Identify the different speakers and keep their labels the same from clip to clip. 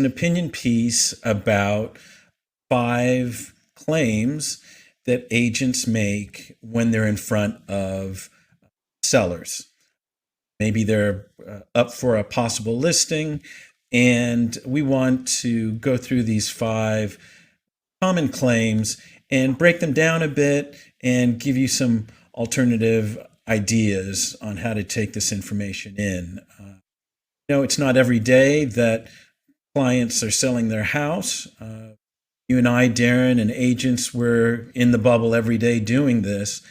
Speaker 1: an opinion piece about 5 claims that agents make when they're in front of sellers. Maybe they're up for a possible listing, and we want to go through these 5 common claims and break them down a bit and give you some alternative ideas on how to take this information in. It's not every day that clients are selling their house. You and I, Darren, and agents, we're in the bubble every day doing this.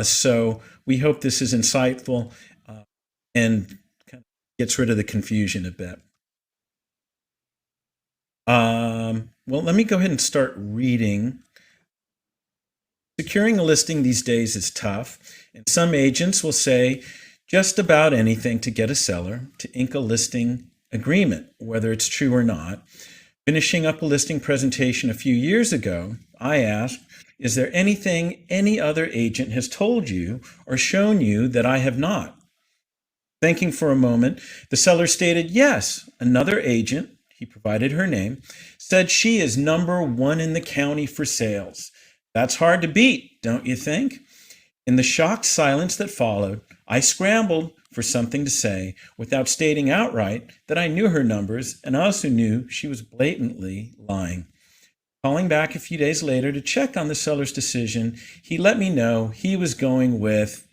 Speaker 1: So we hope this is insightful and kind of gets rid of the confusion a bit. Well, let me go ahead and start reading. Securing a listing these days is tough, and some agents will say just about anything to get a seller to ink a listing agreement, whether it's true or not. Finishing up a listing presentation a few years ago, I asked, is there anything any other agent has told you or shown you that I have not? Thinking for a moment, the seller stated, yes, another agent, he provided her name, said she is #1 in the county for sales. That's hard to beat, don't you think? In the shocked silence that followed, I scrambled for something to say without stating outright that I knew her numbers and also knew she was blatantly lying. Calling back a few days later to check on the seller's decision, he let me know he was going with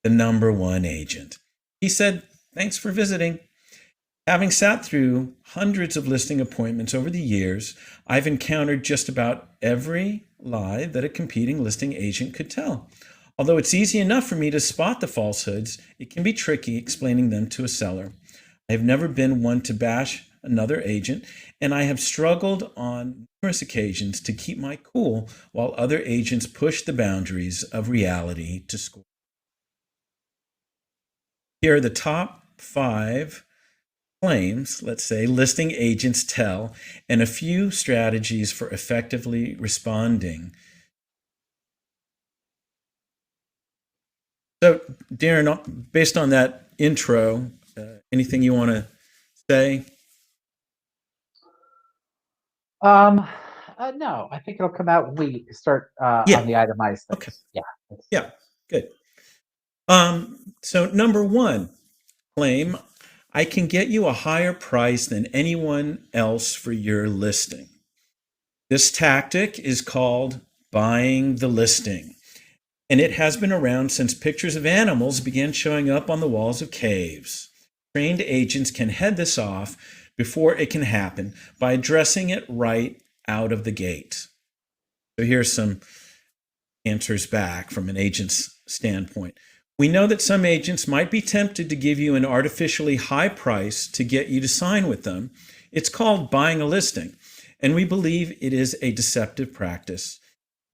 Speaker 1: the #1 agent. He said, thanks for visiting. Having sat through hundreds of listing appointments over the years, I've encountered just about every lie that a competing listing agent could tell. Although it's easy enough for me to spot the falsehoods, it can be tricky explaining them to a seller. I have never been one to bash another agent, and I have struggled on numerous occasions to keep my cool while other agents push the boundaries of reality to score. Here are the top 5 claims, let's say, listing agents tell, and a few strategies for effectively responding. So, Darren, based on that intro, anything you want to say?
Speaker 2: No, I think it'll come out when we start
Speaker 1: Yeah.
Speaker 2: on the itemized things.
Speaker 1: Okay.
Speaker 2: Yeah.
Speaker 1: Yeah, good. So #1 claim, I can get you a higher price than anyone else for your listing. This tactic is called buying the listing, and it has been around since pictures of animals began showing up on the walls of caves. Trained agents can head this off before it can happen by addressing it right out of the gate. So here's some answers back from an agent's standpoint. We know that some agents might be tempted to give you an artificially high price to get you to sign with them. It's called buying a listing, and we believe it is a deceptive practice.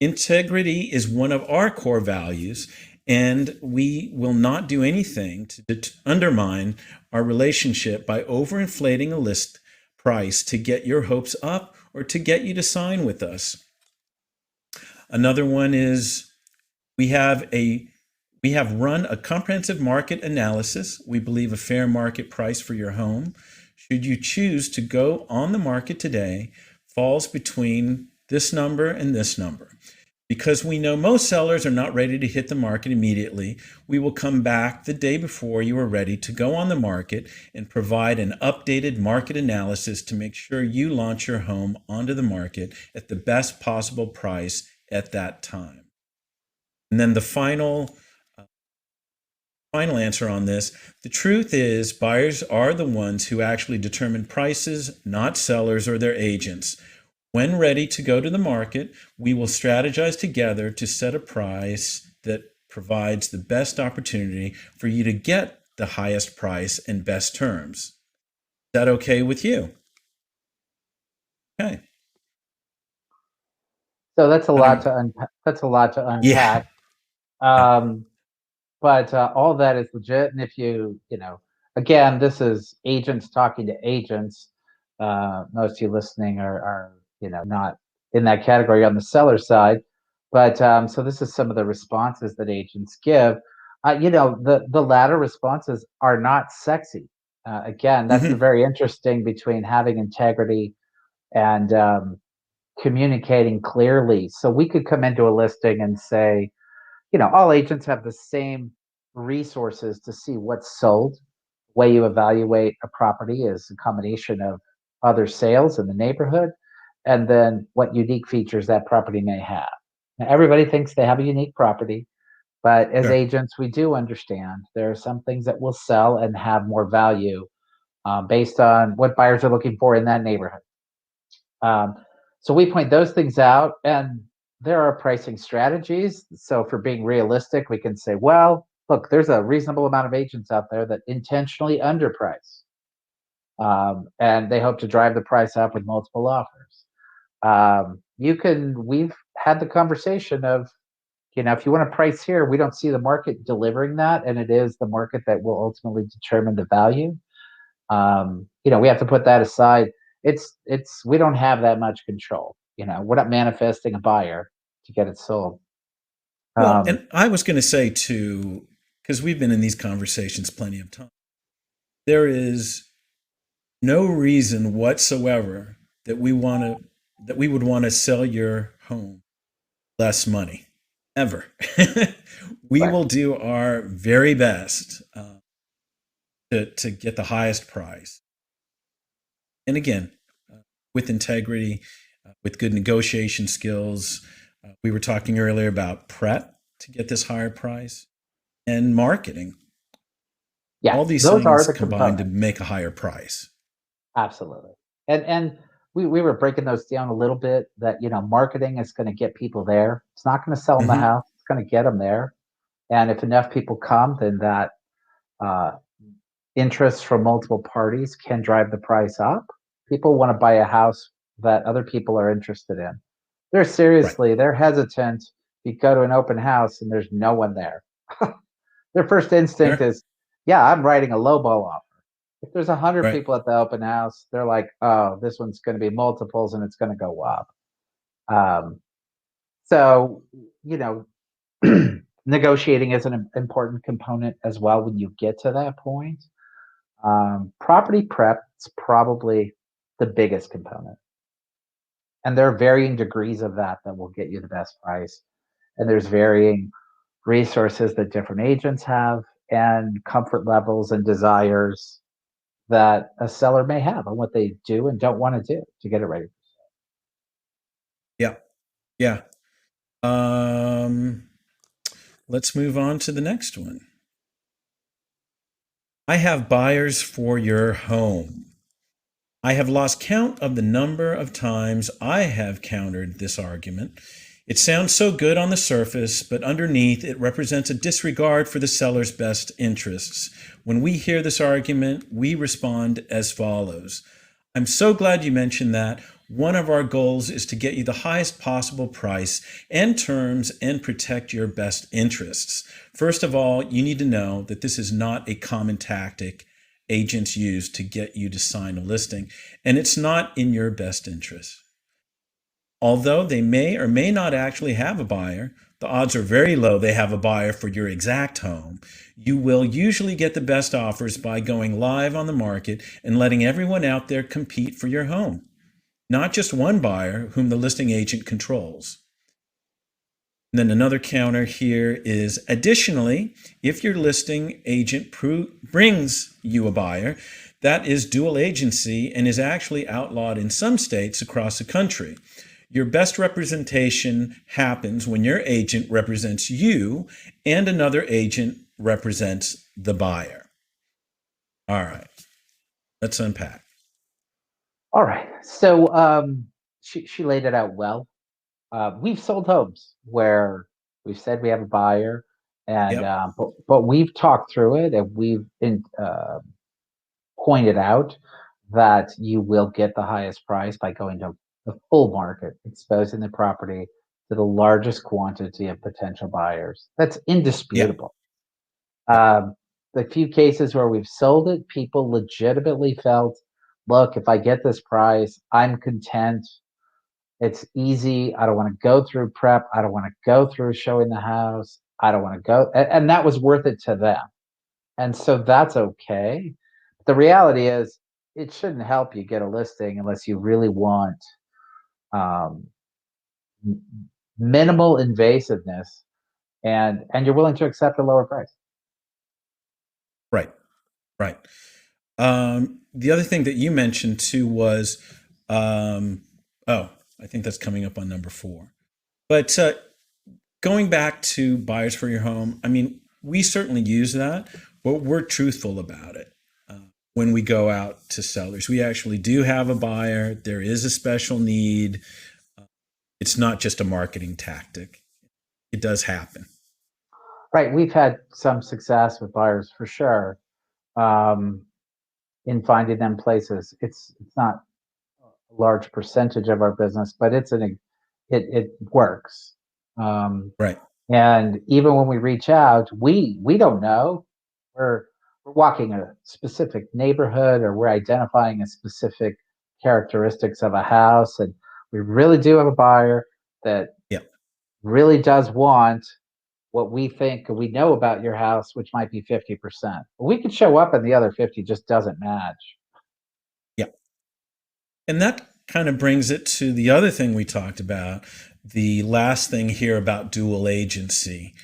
Speaker 1: Integrity is one of our core values, and we will not do anything to undermine our relationship by overinflating a list price to get your hopes up or to get you to sign with us. Another one is we have run a comprehensive market analysis. We believe a fair market price for your home, should you choose to go on the market today, falls between this number and this number. Because we know most sellers are not ready to hit the market immediately, we will come back the day before you are ready to go on the market and provide an updated market analysis to make sure you launch your home onto the market at the best possible price at that time. And then the final answer on this, the truth is buyers are the ones who actually determine prices, not sellers or their agents. When ready to go to the market, we will strategize together to set a price that provides the best opportunity for you to get the highest price and best terms. Is that okay with you? Okay.
Speaker 2: So that's a lot to unpack. That's a lot to unpack.
Speaker 1: Yeah.
Speaker 2: But all that is legit. And if again, this is agents talking to agents. Most of you listening are not in that category on the seller side. But so this is some of the responses that agents give. The latter responses are not sexy. Again, that's the
Speaker 1: Hmm.
Speaker 2: very interesting between having integrity and communicating clearly. So we could come into a listing and say, all agents have the same resources to see what's sold. The way you evaluate a property is a combination of other sales in the neighborhood and then what unique features that property may have. Now, everybody thinks they have a unique property, but as
Speaker 1: Sure.
Speaker 2: agents, we do understand there are some things that will sell and have more value based on what buyers are looking for in that neighborhood. Um, so we point those things out, and there are pricing strategies. So for being realistic, we can say, well, look, there's a reasonable amount of agents out there that intentionally underprice, and they hope to drive the price up with multiple offers. We've had the conversation of, if you want to price here, we don't see the market delivering that, and it is the market that will ultimately determine the value. We have to put that aside. It's we don't have that much control. We're not manifesting a buyer to get it sold.
Speaker 1: Well,
Speaker 2: Um,
Speaker 1: and I was going to say too, because we've been in these conversations plenty of times, there is no reason whatsoever that we would want to sell your home less money ever. We
Speaker 2: right.
Speaker 1: will do our very best to get the highest price. And again, with integrity, with good negotiation skills. We were talking earlier about prep to get this higher price and marketing.
Speaker 2: Yeah,
Speaker 1: All these
Speaker 2: those are
Speaker 1: things
Speaker 2: the
Speaker 1: combined to
Speaker 2: components.
Speaker 1: make a higher price.
Speaker 2: Absolutely. And we were breaking those down a little bit. That marketing is going to get people there. It's not going to sell them the
Speaker 1: Hmm.
Speaker 2: house. It's going to get them there. And if enough people come, then that uh, interest from multiple parties can drive the price up. People want to buy a house that other people are interested in.
Speaker 1: Right.
Speaker 2: They're hesitant. You go to an open house and there's no one there. Their first instinct
Speaker 1: Sure.
Speaker 2: is, yeah, I'm writing a lowball offer. If there's 100
Speaker 1: Right.
Speaker 2: people at the open house, they're like, oh, this one's going to be multiples and it's going to go up. Um, so, you know, negotiating is an important component as well when you get to that point. Property prep is probably the biggest component. And there are varying degrees of that will get you the best price. And there's varying resources that different agents have and comfort levels and desires that a seller may have on what they do and don't want to do to get it ready.
Speaker 1: Yeah. Yeah. Um, let's move on to the next one. I have buyers for your home. I have lost count of the number of times I have countered this argument. It sounds so good on the surface, but underneath it represents a disregard for the seller's best interests. When we hear this argument, we respond as follows. I'm so glad you mentioned that. One of our goals is to get you the highest possible price and terms and protect your best interests. First of all, you need to know that this is not a common tactic agents use to get you to sign a listing, and it's not in your best interest. Although they may or may not actually have a buyer, the odds are very low they have a buyer for your exact home. You will usually get the best offers by going live on the market and letting everyone out there compete for your home, not just one buyer whom the listing agent controls. And then another counter here is additionally, if your listing agent brings you a buyer, that is dual agency and is actually outlawed in some states across the country. Your best representation happens when your agent represents you and another agent represents the buyer. All right, let's unpack.
Speaker 2: All right. So she laid it out well. We've sold homes where we've said we have a buyer, and
Speaker 1: Yep,
Speaker 2: but we've talked through it and pointed out that you will get the highest price by going to the full market, exposing the property to the largest quantity of potential buyers. That's
Speaker 1: yep,
Speaker 2: indisputable.
Speaker 1: yep,
Speaker 2: Um, the few cases where we've sold it, people legitimately felt, look, if I get this price, I'm content. It's easy. I don't want to go through prep. I don't want to go through showing the house. I don't want to go. And that was worth it to them. And so that's okay. the reality is it shouldn't help you get a listing unless you really want um, minimal invasiveness and you're willing to accept a lower price.
Speaker 1: Right. Right. The other thing that you mentioned too was, um, oh, I think that's coming up on number four. But going back to buyers for your home, I mean, we certainly use that, but we're truthful about it. When we go out to sellers, we actually do have a buyer. There is a special need. It's not just a marketing tactic. It does happen.
Speaker 2: Right. We've had some success with buyers for sure, um, in finding them places. It's not a large percentage of our business, but it works. Um,
Speaker 1: Right.
Speaker 2: and even when we reach out, we don't know. We're we're walking a specific neighborhood, or we're identifying a specific characteristics of a house, and we really do have a buyer that
Speaker 1: Yeah.
Speaker 2: really does want what we think we know about your house, which might be 50%. We could show up and the other 50 just doesn't match.
Speaker 1: Yeah. And that kind of brings it to the other thing we talked about, the last thing here about dual agency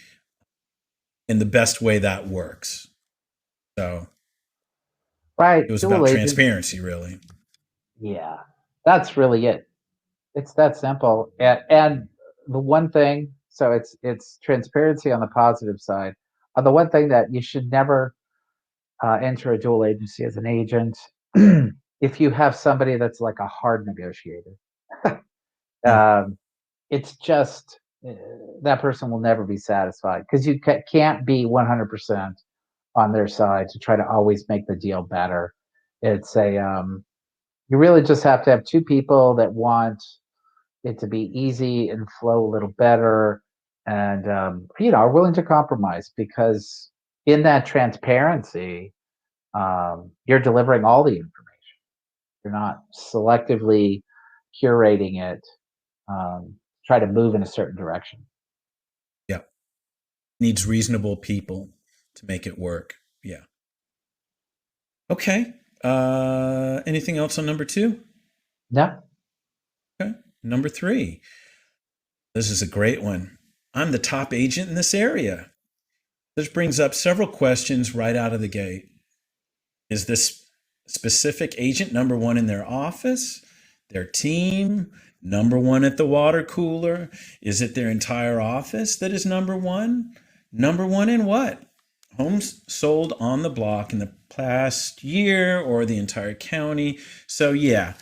Speaker 1: and the best way that works. So
Speaker 2: Right.
Speaker 1: it was
Speaker 2: Dual
Speaker 1: about
Speaker 2: agent.
Speaker 1: transparency, really.
Speaker 2: Yeah. That's really it. It's that simple. And the one thing, so it's transparency on the positive side. The one thing that you should never enter a dual agency as an agent, if you have somebody that's like a hard negotiator,
Speaker 1: Mm.
Speaker 2: um, it's just that person will never be satisfied because you can't be 100% on their side to try to always make the deal better. It's a you really just have to have two people that want it to be easy and flow a little better, and are willing to compromise because in that transparency, you're delivering all the information. You're not selectively curating it, try to move in a certain direction.
Speaker 1: Yeah. Needs reasonable people to make it work. Yeah. Okay. Anything else on number two?
Speaker 2: Yeah.
Speaker 1: Okay. Number three. This is a great one. I'm the top agent in this area. This brings up several questions right out of the gate. Is this specific agent number one in their office, their team, number one at the water cooler? Is it their entire office that is number one? Number one in what? Homes sold on the block in the past year or the entire county. So, yeah,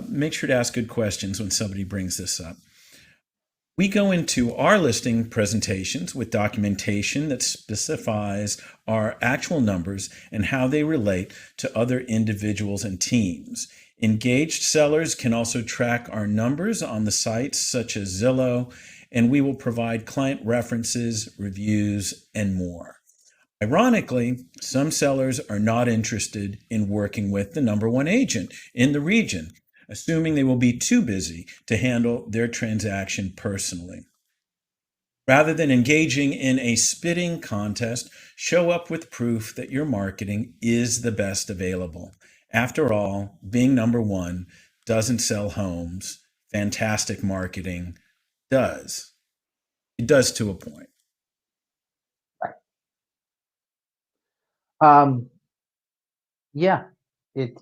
Speaker 1: make sure to ask good questions when somebody brings this up. We go into our listing presentations with documentation that specifies our actual numbers and how they relate to other individuals and teams. Engaged sellers can also track our numbers on the sites such as Zillow, and we will provide client references, reviews, and more. Ironically, some sellers are not interested in working with the number one agent in the region, assuming they will be too busy to handle their transaction personally. Rather than engaging in a spitting contest, show up with proof that your marketing is the best available. After all, being number one doesn't sell homes. Fantastic marketing does. It does to a point.
Speaker 2: Um, yeah,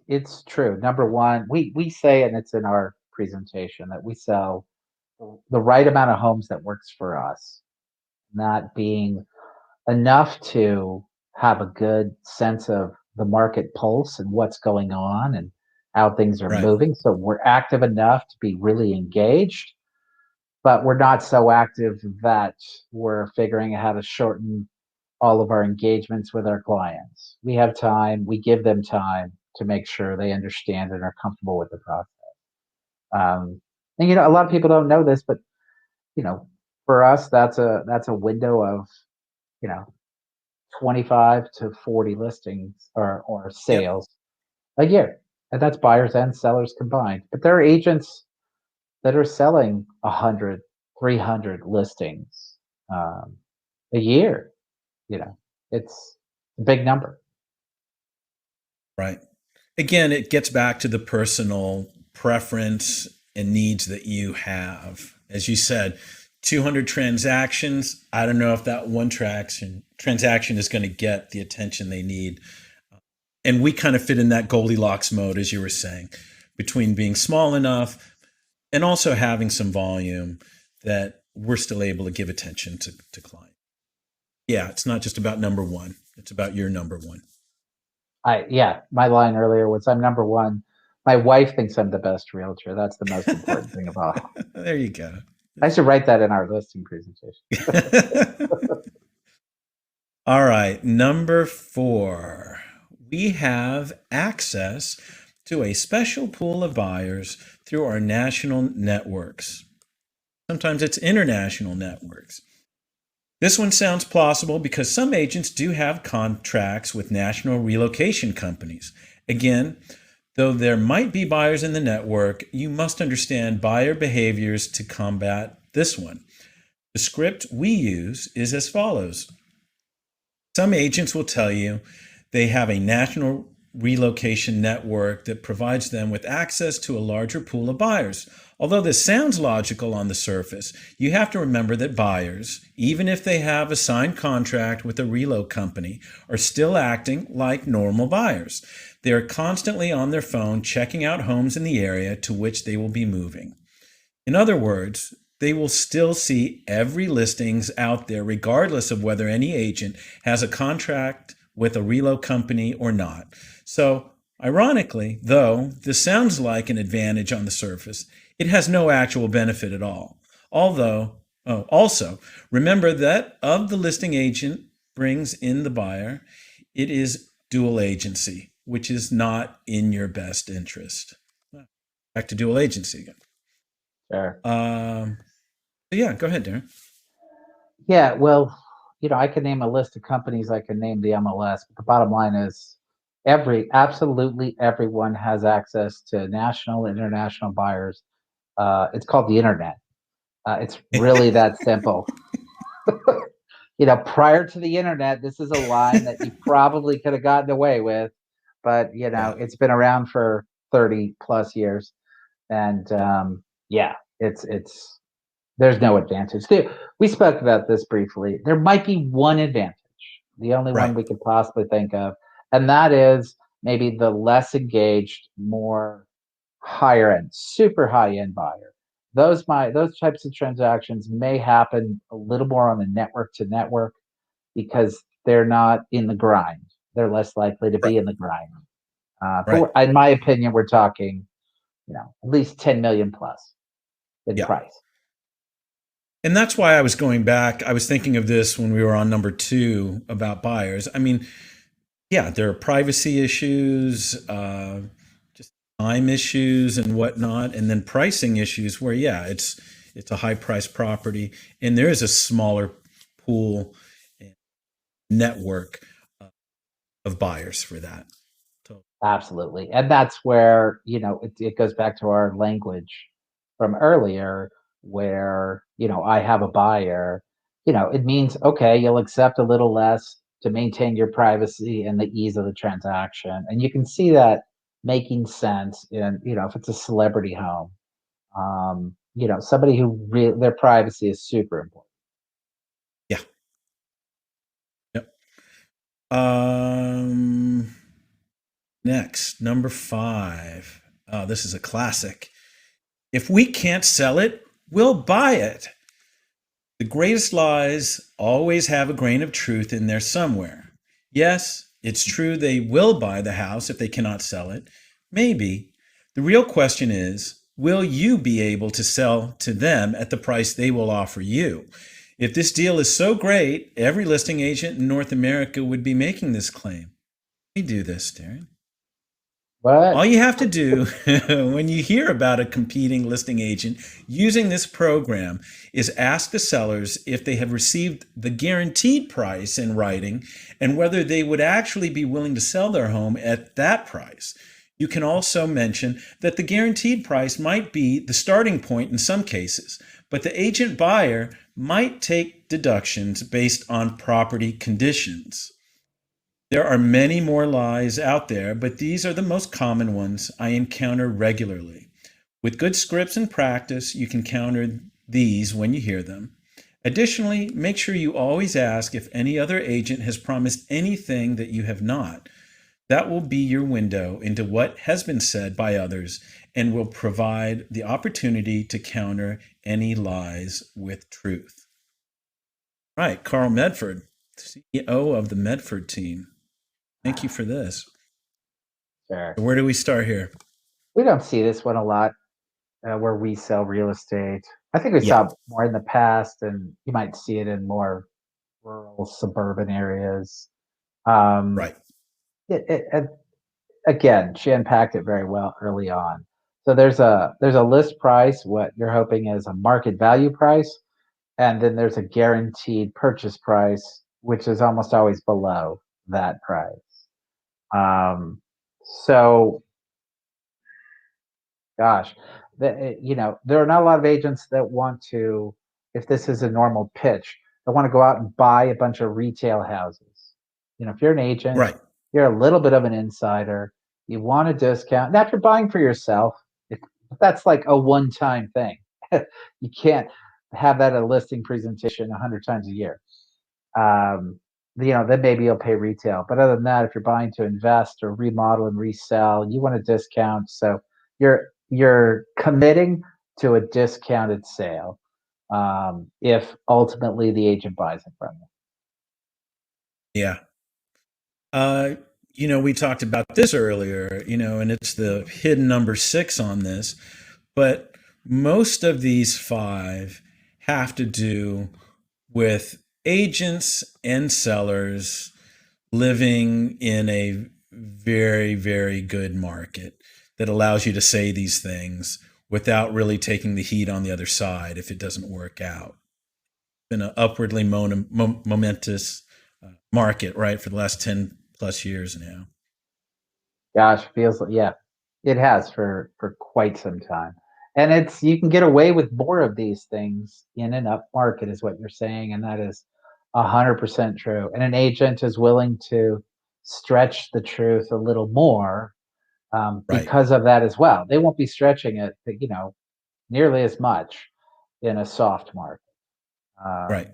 Speaker 2: it's true. Number one, we say, and it's in our presentation, that we sell the right amount of homes that works for us, not being enough to have a good sense of the market pulse and what's going on and how things are
Speaker 1: Right.
Speaker 2: moving. So we're active enough to be really engaged, but we're not so active that we're figuring out how to shorten all of our engagements with our clients. We have time, we give them time to make sure they understand and are comfortable with the process. And a lot of people don't know this, but you know, for us, that's a window of you know 25 to 40 listings or
Speaker 1: Yep.
Speaker 2: sales a year. And that's buyers and sellers combined. But there are agents that are selling 100, 300 listings um, a year. You know, it's a big number.
Speaker 1: Right. Again, it gets back to the personal preference and needs that you have. As you said, 200 transactions. I don't know if that one transaction is going to get the attention they need. And we kind of fit in that Goldilocks mode, as you were saying, between being small enough and also having some volume that we're still able to give attention to clients. Yeah, it's not just about number one. It's about your number one.
Speaker 2: Yeah, my line earlier was I'm number one. My wife thinks I'm the best realtor. That's the most important thing of all.
Speaker 1: There you go.
Speaker 2: I should write that in our listing presentation.
Speaker 1: All right, number 4. We have access to a special pool of buyers through our national networks. Sometimes it's international networks. This one sounds plausible because some agents do have contracts with national relocation companies. Again, though there might be buyers in the network, you must understand buyer behaviors to combat this one. The script we use is as follows. Some agents will tell you they have a national relocation network that provides them with access to a larger pool of buyers. Although this sounds logical on the surface, you have to remember that buyers, even if they have a signed contract with a relo company, are still acting like normal buyers. They are constantly on their phone checking out homes in the area to which they will be moving. In other words, they will still see every listings out there regardless of whether any agent has a contract with a relo company or not. So, ironically, though this sounds like an advantage on the surface, it has no actual benefit at all. Also, remember that of the listing agent brings in the buyer, it is dual agency, which is not in your best interest. Back to dual agency again.
Speaker 2: Sure.
Speaker 1: Yeah, go ahead, Darren.
Speaker 2: Yeah, well, I can name a list of companies, I can name the MLS, but the bottom line is absolutely everyone has access to national and international buyers. It's called the internet. It's really that simple. Prior to the internet, this is a line that you probably could have gotten away with, but
Speaker 1: Yeah,
Speaker 2: it's been around for 30 plus years. And yeah, it's there's no advantage. We spoke about this briefly. There might be one advantage, the only one
Speaker 1: right,
Speaker 2: we could possibly think of, and that is maybe the less engaged, more higher end, super high end buyer. Those types of transactions may happen a little more on the network to network because they're not in the grind. They're less likely to
Speaker 1: right,
Speaker 2: be in the grind.
Speaker 1: right.
Speaker 2: In my opinion, we're talking, at least 10 million plus in
Speaker 1: Yeah.
Speaker 2: price.
Speaker 1: And that's why I was going back. I was thinking of this when we were on number 2 about buyers. I mean, yeah, there are privacy issues, just time issues and whatnot, and then pricing issues where, yeah, it's a high price property, and there is a smaller pool and network of buyers for that. So,
Speaker 2: Absolutely. And that's where, it goes back to our language from earlier where, I have a buyer, it means, okay, you'll accept a little less to maintain your privacy and the ease of the transaction. And you can see that making sense in, if it's a celebrity home, somebody who their privacy is super important.
Speaker 1: yeah. Yep. Um, Next, number 5. Oh, this is a classic. If we can't sell it, we'll buy it. The greatest lies always have a grain of truth in there somewhere. Yes, it's true they will buy the house if they cannot sell it. Maybe. The real question is, will you be able to sell to them at the price they will offer you? If this deal is so great, every listing agent in North America would be making this claim. We do this, Darren. All
Speaker 2: But
Speaker 1: you have to do when you hear about a competing listing agent using this program is ask the sellers if they have received the guaranteed price in writing and whether they would actually be willing to sell their home at that price. You can also mention that the guaranteed price might be the starting point in some cases, but the agent buyer might take deductions based on property conditions. There are many more lies out there, but these are the most common ones I encounter regularly. With good scripts and practice, you can counter these when you hear them. Additionally, make sure you always ask if any other agent has promised anything that you have not. That will be your window into what has been said by others and will provide the opportunity to counter any lies with truth. Right, Carl Medford, CEO of the Medford team. Thank you for this.
Speaker 2: Sure.
Speaker 1: So where do we start here?
Speaker 2: We don't see this one a lot where we sell real estate. I think we
Speaker 1: Yeah,
Speaker 2: saw it more in the past, and you might see it in more rural, suburban areas. Um,
Speaker 1: right,
Speaker 2: it, again, she unpacked it very well early on. So there's a list price, what you're hoping is a market value price, and then there's a guaranteed purchase price, which is almost always below that price. Um, so gosh, there are not a lot of agents that want to, if this is a normal pitch, that want to go out and buy a bunch of retail houses. If you're an agent,
Speaker 1: right.
Speaker 2: you're a little bit of an insider. You want a discount. Now, if you're buying for yourself, if that's like a one-time thing, you can't have that at a listing presentation 100 times a year. Then maybe you'll pay retail. But other than that, if you're buying to invest or remodel and resell, you want a discount. So you're committing to a discounted sale if ultimately the agent buys it from you.
Speaker 1: Yeah. Uh, we talked about this earlier, and it's the hidden number six on this, but most of these five have to do with agents and sellers living in a very, very good market that allows you to say these things without really taking the heat on the other side if it doesn't work out. Been an upwardly momentous market, right, for the last 10 plus years now.
Speaker 2: Gosh, feels like, yeah, it has for quite some time. And it's you can get away with more of these things in an up market, is what you're saying, and that is 100% true. And an agent is willing to stretch the truth a little more
Speaker 1: Right,
Speaker 2: because of that as well. They won't be stretching it, nearly as much in a soft market.
Speaker 1: right.
Speaker 2: Um,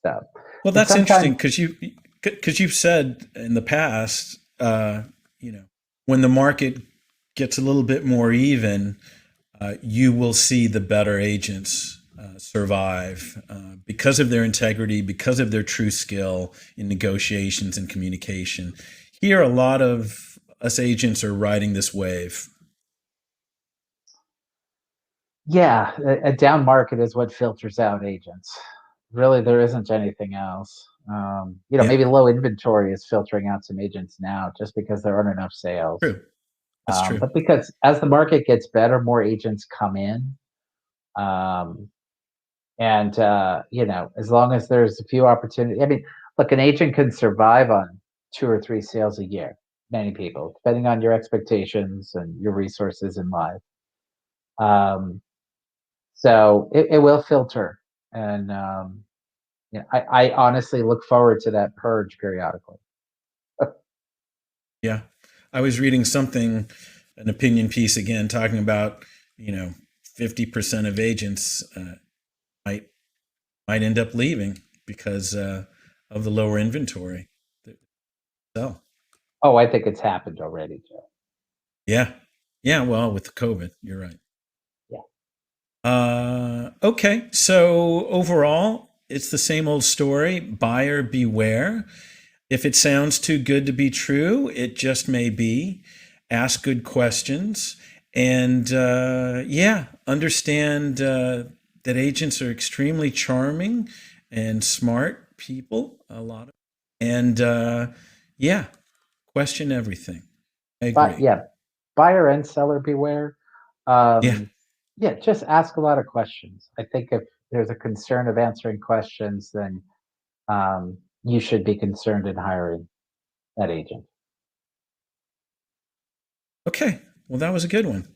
Speaker 2: so,
Speaker 1: Well,
Speaker 2: and
Speaker 1: that's interesting
Speaker 2: sometimes,
Speaker 1: because you've said in the past, you know, when the market gets a little bit more even, you will see the better agents survive because of their integrity, because of their true skill in negotiations and communication. Here, a lot of us agents are riding this wave.
Speaker 2: yeah, a down market is what filters out agents. Really, there isn't anything else.
Speaker 1: Yeah,
Speaker 2: Maybe low inventory is filtering out some agents now just because there aren't enough sales.
Speaker 1: true. That's true.
Speaker 2: But because as the market gets better, more agents come in. Um, and as long as there's a few opportunities, I mean, look, an agent can survive on two or three sales a year. Many people, depending on your expectations and your resources in life. Um, so it will filter, and I honestly look forward to that purge periodically.
Speaker 1: Yeah. I was reading something, an opinion piece again, talking about, you know, 50% of agents might might end up leaving because of the lower inventory. So,
Speaker 2: Oh, I think it's happened already, Joe.
Speaker 1: yeah. Yeah, well, with COVID, you're right.
Speaker 2: Yeah.
Speaker 1: Okay. So overall, it's the same old story. Buyer beware. If it sounds too good to be true, it just may be. Ask good questions. And yeah, understand that agents are extremely charming and smart people, a lot of. And yeah, question everything. I
Speaker 2: But
Speaker 1: agree.
Speaker 2: yeah, buyer and seller beware.
Speaker 1: Yeah.
Speaker 2: Um, yeah, just ask a lot of questions. I think if there's a concern of answering questions, then you should be concerned in hiring that agent.
Speaker 1: Okay. Well, that was a good one.